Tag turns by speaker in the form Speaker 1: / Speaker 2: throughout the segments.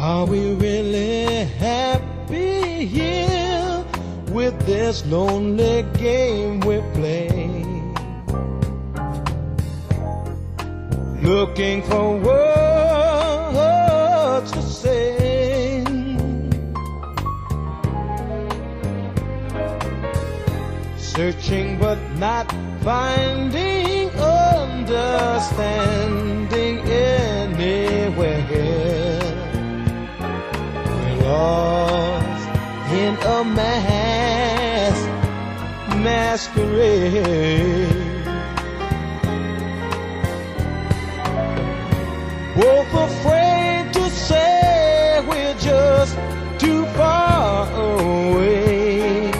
Speaker 1: Are we really happy here with this lonely game we play? Looking for words to say, searching but not finding understanding anywhere. We're lost in a masquerade, both afraid to say we're just too far away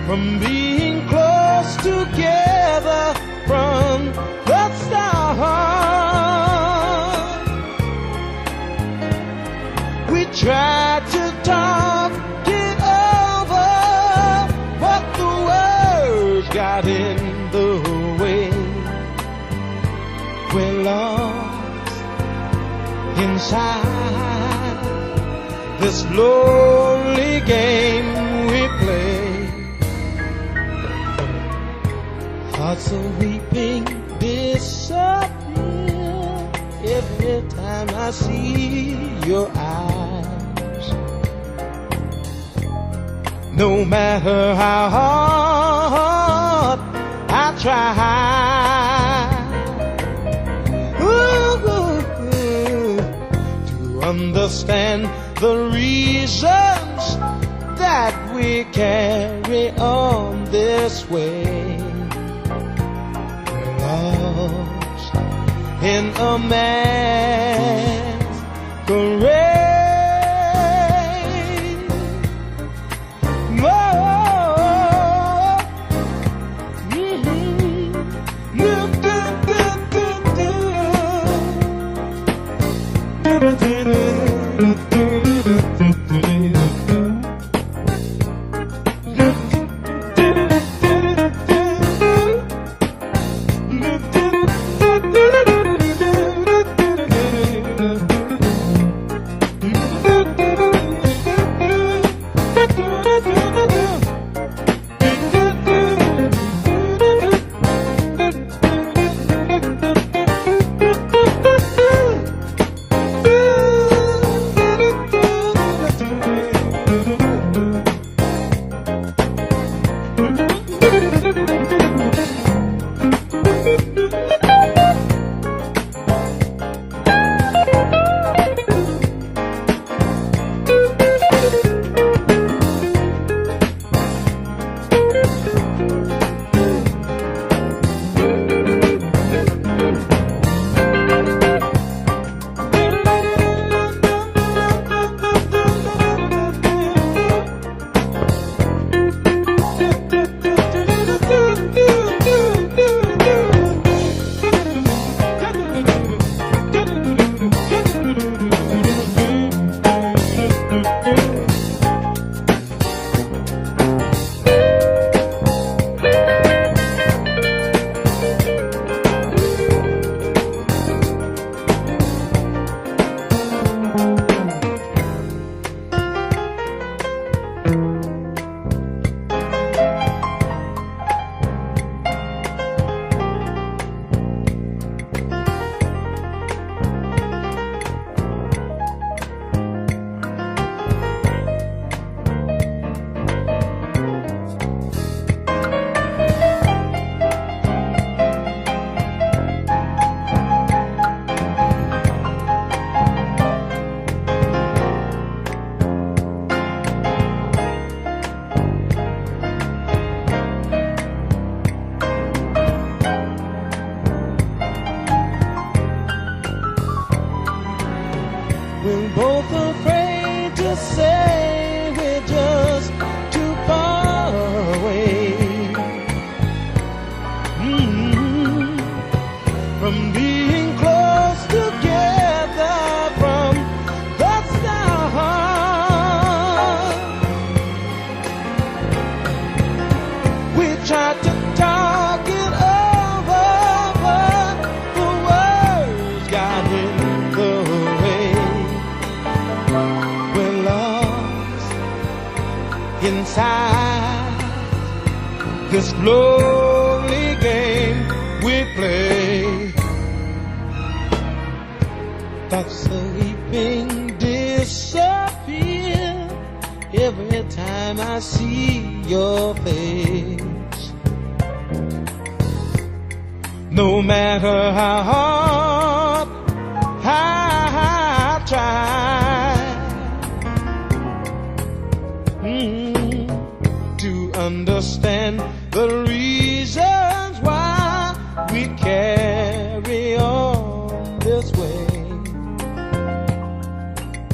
Speaker 1: from being close together from the start. We tried to talk it over, but the words got in the way. We're lost inside this lonely game we play. Hearts are weeping disappear every time I see your eyes. No matter how hard I try to understand the reasons that we carry on this way. Lost in a masquerade. We're both afraid to say we're just too far away from being close together from the start. We tried to talk it over, but the words got in inside this lonely game we play. Thoughts of weeping disappear every time I see your face. No matter how hard I try to understand the reasons why we carry on this way.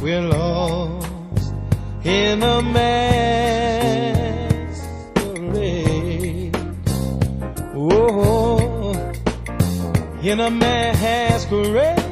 Speaker 1: We're lost in a masquerade. Oh, in a masquerade.